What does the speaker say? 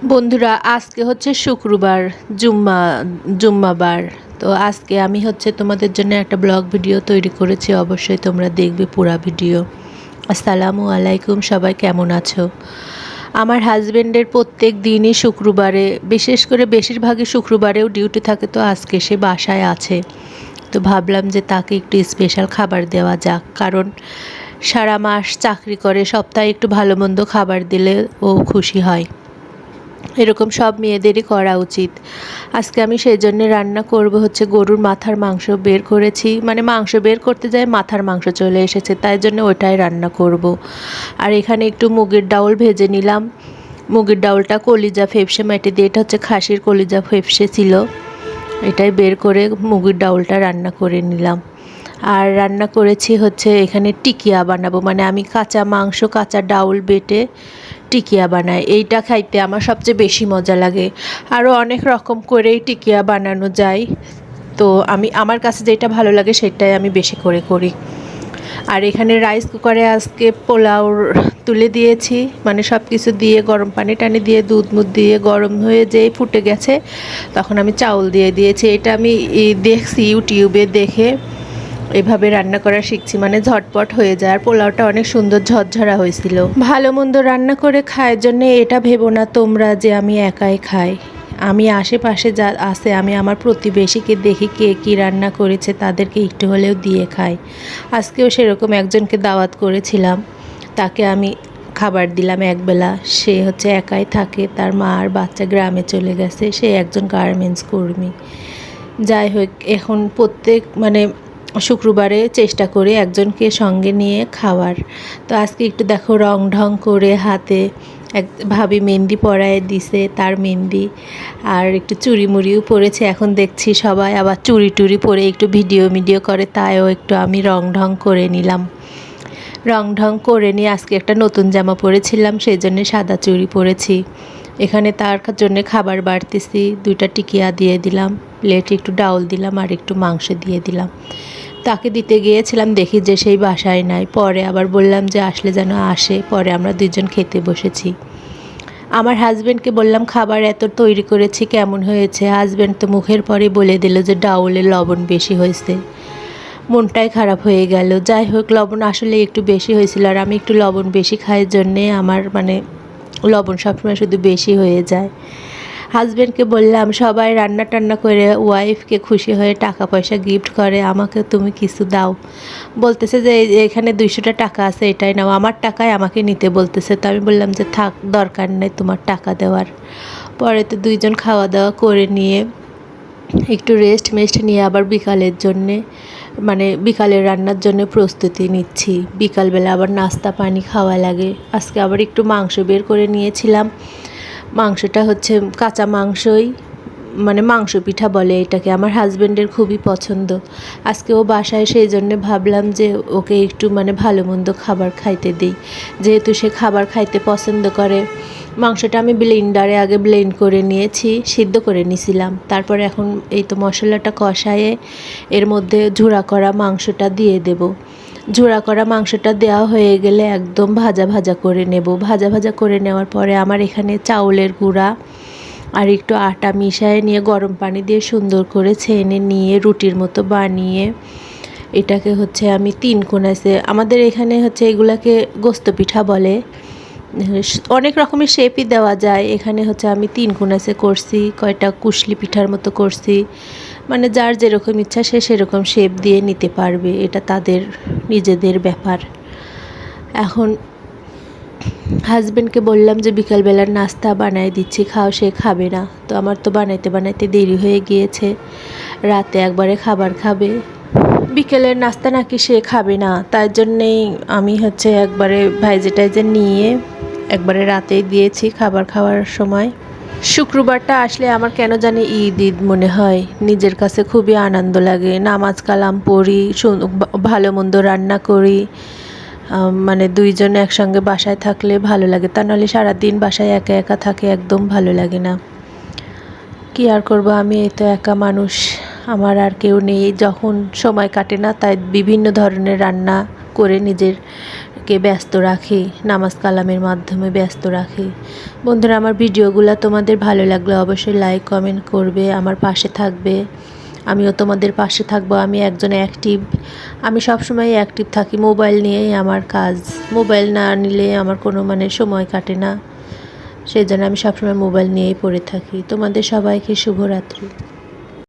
বন্ধুরা, আজকে হচ্ছে শুক্রবার, জুম্মাবার। তো আজকে আমি হচ্ছে তোমাদের জন্য একটা ব্লগ ভিডিও তৈরি করেছি। অবশ্যই তোমরা দেখবে পুরা ভিডিও। আসসালামু আলাইকুম, সবাই কেমন আছো? আমার হাজবেন্ডের প্রত্যেক দিনই শুক্রবারে, বিশেষ করে বেশিরভাগই শুক্রবারেও ডিউটি থাকে, তো আজকে সে বাসায় আছে। তো ভাবলাম যে তাকে একটু স্পেশাল খাবার দেওয়া যাক, কারণ সারা মাস চাকরি করে, সপ্তাহে একটু ভালো মন্দ খাবার দিলে ও খুশি হয়। এরকম সব মেয়েদেরই করা উচিত। আজকে আমি সেই জন্য রান্না করব হচ্ছে গরুর মাথার মাংস বের করেছি, মানে মাংস বের করতে যায় মাথার মাংস চলে এসেছে, তাই জন্য ওটাই রান্না করব। আর এখানে একটু মুগের ডাউল ভেজে নিলাম। মুগের ডাউলটা কলিজা ফেপসে মেটে দিয়ে, এটা হচ্ছে খাসির কলিজা ফেপসে ছিল, এটাই বের করে মুগের ডাউলটা রান্না করে নিলাম। আর রান্না করেছি হচ্ছে এখানে টিকিয়া বানাবো, মানে আমি কাঁচা মাংস কাঁচা ডাউল বেটে টিকিয়া বানাই। এইটা খাইতে আমার সবচেয়ে বেশি মজা লাগে। আরও অনেক রকম করেই টিকিয়া বানানো যায়, তো আমার কাছে যেটা ভালো লাগে সেটাই আমি বেশি করে করি। আর এখানে রাইস কুকারে আজকে পোলাও তুলে দিয়েছি, মানে সব কিছু দিয়ে গরম পানি টানি দিয়ে দুধ মুধ দিয়ে গরম হয়ে যেয়ে ফুটে গেছে, তখন আমি চাউল দিয়ে দিয়েছি। এটা আমি দেখছি ইউটিউবে দেখে এভাবে রান্না করা শিখছি, মানে ঝটপট হয়ে যায়। আর পোলাওটা অনেক সুন্দর ঝরঝরা হয়েছিল। ভালো মন্দ রান্না করে খাওয়ার জন্য এটা ভেবো না তোমরা যে আমি একাই খাই। আমি আশেপাশে যা আছে, আমি আমার প্রতিবেশীকে দেখি কে কী রান্না করেছে, তাদেরকে একটু হলেও দিয়ে খাই। আজকেও সেরকম একজনকে দাওয়াত করেছিলাম, তাকে আমি খাবার দিলাম একবেলা। সে হচ্ছে একাই থাকে, তার মা আর বাচ্চা গ্রামে চলে গেছে, সে একজন গার্মেন্টস কর্মী। যাই হোক, এখন প্রত্যেক শুক্রবারে চেষ্টা করি একজনকে সঙ্গে নিয়ে খাওয়ার। তো আজকে একটু দেখো রং ঢং করে হাতে এক ভাবি মেহেন্দি পরায় দিছে, তার মেহেন্দি। আর একটু চুড়ি মুড়িও পরেছে। এখন দেখছি সবাই আবার চুড়ি টুড়ি পরে একটু ভিডিও করে, তাইও একটু আমি রং ঢং করে নিলাম। রং ঢং করে নিয়ে আজকে একটা নতুন জামা পরেছিলাম, সেই জন্য সাদা চুড়ি পরেছি। এখানে তার জন্য খাবার বাড়তেছি, 2টা টিকিয়া দিয়ে দিলাম, প্লেটে একটু ডাউল দিলাম আর একটু মাংস দিয়ে দিলাম। তাকে দিতে গিয়েছিলাম, দেখি যে সেই বাসায় নাই। পরে আবার বললাম যে আসলে যেন আসে। পরে আমরা 2জন খেতে বসেছি। আমার হাজব্যান্ডকে বললাম খাবার এত তৈরি করেছি কেমন হয়েছে। হাজব্যান্ড তো মুখের পরে বলে দিল যে ডাউলে লবণ বেশি হয়েছে। মনটাই খারাপ হয়ে গেল। যাই হোক, লবণ আসলে একটু বেশি হয়েছিল, আর আমি একটু লবণ বেশি খাইয়ের জন্যে আমার লবণ সবসময় শুধু বেশি হয়ে যায়। হাজব্যান্ডকে বললাম সবাই রান্না টান্না করে ওয়াইফকে খুশি হয়ে টাকা পয়সা গিফট করে, আমাকে তুমি কিছু দাও। বলতেছে যে এখানে 200টা টাকা আছে, এটাই নাও। আমার টাকায় আমাকে নিতে বলতেছে। তো আমি বললাম যে থাক, দরকার নেই তোমার টাকা দেওয়ার। পরে তো 2জন খাওয়া দাওয়া করে নিয়ে একটু রেস্ট নিয়ে আবার বিকালের রান্নার জন্য প্রস্তুতি নিচ্ছি। বিকালবেলা আবার নাস্তা পানি খাওয়া লাগে। আজকে আবার একটু মাংস বের করে নিয়েছিলাম। মাংসটা হচ্ছে কাঁচা মাংসই, মাংস পিঠা বলে এটাকে। আমার হাজব্যান্ডের খুবই পছন্দ। আজকে ও বাসায়, সেই জন্য ভাবলাম যে ওকে একটু ভালো মন্দ খাবার খাইতে দিই, যেহেতু সে খাবার খাইতে পছন্দ করে। মাংসটা আমি ব্লেন্ডারে আগে ব্লেন্ড করে নিয়েছি, সিদ্ধ করে নিয়েছিলাম। তারপরে এখন এই তো মশলাটা কষায়ে এর মধ্যে ঝুড়া করা মাংসটা দিয়ে দেব। ঝুড়া করা মাংসটা দেওয়া হয়ে গেলে একদম ভাজা ভাজা করে নেব। ভাজা করে নেওয়ার পরে আমার এখানে চাউলের গুঁড়া আর একটু আটা মিশিয়ে নিয়ে গরম পানি দিয়ে সুন্দর করে ছেনে নিয়ে রুটির মতো বানিয়ে এটাকে হচ্ছে আমি 3 কোণাতে, আমাদের এখানে হচ্ছে এগুলাকে গোস্ত পিঠা বলে, অনেক রকমের শেপই দেওয়া যায়। এখানে হচ্ছে আমি 3 কোণাতে করছি, কয়টা কুশলি পিঠার মতো করছি। যার যেরকম ইচ্ছা সে সেরকম শেপ দিয়ে নিতে পারবে, এটা তাদের নিজেদের ব্যাপার। এখন হাজব্যান্ডকে বললাম যে বিকালবেলার নাস্তা বানাই দিচ্ছি, খাও। সে খাবে না, তো আমার তো বানাইতে দেরি হয়ে গিয়েছে। রাতে একবারে খাবার খাবে, বিকেলের নাস্তা নাকি সে খাবে না, তাই জন্যেই আমি হচ্ছে একবারে ভাইজে নিয়ে একবারে রাতেই দিয়েছি খাবার খাওয়ার সময়। শুক্রবারটা আসলে আমার কেন জানি ঈদ মনে হয়, নিজের কাছে খুবই আনন্দ লাগে। নামাজ কালাম পড়ি, ভালো মন্দ রান্না করি। 2জন একসঙ্গে বাসায় থাকলে ভালো লাগে, তা নাহলে সারাদিন বাসায় একা একা থাকে, একদম ভালো লাগে না। কি আর করবো, আমি এই তো একা মানুষ, আমার আর কেউ নেই। যখন সময় কাটে না, তাই বিভিন্ন ধরনের রান্না করে নিজের আমাকে ব্যস্ত রাখে, নামাজ কালামের মাধ্যমে ব্যস্ত রাখে। বন্ধুরা, আমার ভিডিওগুলো তোমাদের ভালো লাগলে অবশ্যই লাইক কমেন্ট করবে, আমার পাশে থাকবে। আমিও তোমাদের পাশে থাকবো। আমি একজন অ্যাক্টিভ, আমি সবসময় অ্যাক্টিভ থাকি। মোবাইল নিয়েই আমার কাজ, মোবাইল না নিলে আমার কোনো সময় কাটে না। সেই জন্য আমি সবসময় মোবাইল নিয়েই পড়ে থাকি। তোমাদের সবাইকে শুভরাত্রি।